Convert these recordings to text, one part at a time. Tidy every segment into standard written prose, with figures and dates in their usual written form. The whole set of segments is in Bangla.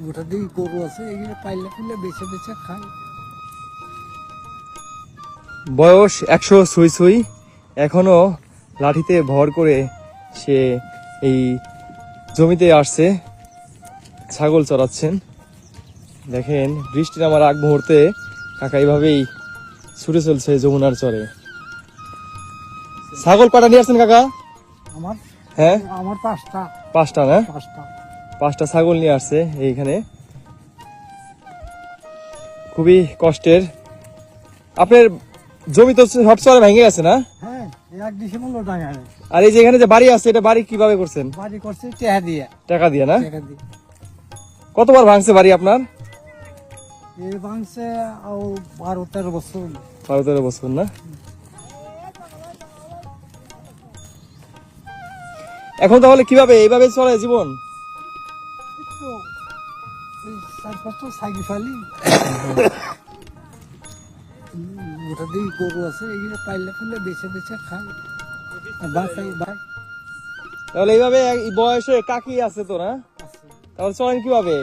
ওটা দিয়ে গরু আছে, এগুলো পাইলে পাইলে বেছে বেছে খায়। বয়স 100 ছুঁই ছুঁই, এখনো লাঠিতে ভর করে সে এই জমিতে আসছে, ছাগল চড়াচ্ছেন। দেখেন বৃষ্টি নামার আগ মুহূর্তে কাকা এইভাবেই ছুটে চলছে যমুনার চরে। ছাগল কটা নিয়ে আসছেন কাকা? আমার হ্যাঁ, আমার পাঁচটা। পাঁচটা না? পাঁচটা। পাঁচটা ছাগল নিয়ে আসছে এইখানে। খুবই কষ্টের। আপনার জমি তো সব চরে ভেঙে গেছে না? হ্যাঁ, এক ডিসেম্বর টাকা নেই। আর এই যে এখানে যে বাড়ি আছে, এটা বাড়ি কিভাবে করছেন? বাড়ি করছে টাকা দিয়ে। টাকা দিয়ে না? টাকা দিয়ে। কতবার ভাঙছে বাড়ি আপনার? এই ভাঙছে 12-13 বছর। 12-13 বছর না? এখন তাহলে কিভাবে এইভাবে চলে জীবন? তো এই 4-5টা সাইকেল ফালি। ওটা দিয়ে গরু আছে, এগুলো পাইলে পাইলে বেছে বেছে খায়। বাসাই ভাই তাহলে এইভাবে এই বয়সে কাকি আছে তো না? আছে। তাহলে চলেন কিভাবে?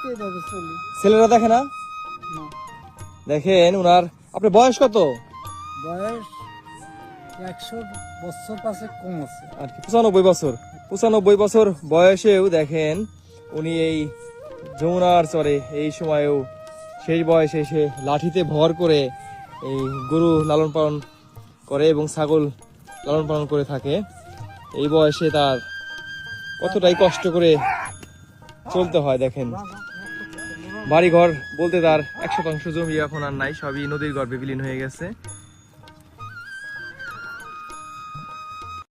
এইভাবে চলি ছেলেরা দেখে না? না। দেখেন উনার, আপনার বয়স কত? বয়স 100 বছর পাশে কম আছে। আর কি 95 বছর। 95 বছর বয়সেও দেখেন উনি এই যমুনার চরে এই সময়েও শেষ বয়সে এসে লাঠিতে ভর করে এই গরু লালন পালন করে এবং ছাগল লালন পালন করে থাকে। এই বয়সে তার কতটাই কষ্ট করে চলতে হয় দেখেন। বাড়ি ঘর বলতে তার 100% জমি এখন আর নাই, সবই নদীর গর্ভে বিলীন হয়ে গেছে।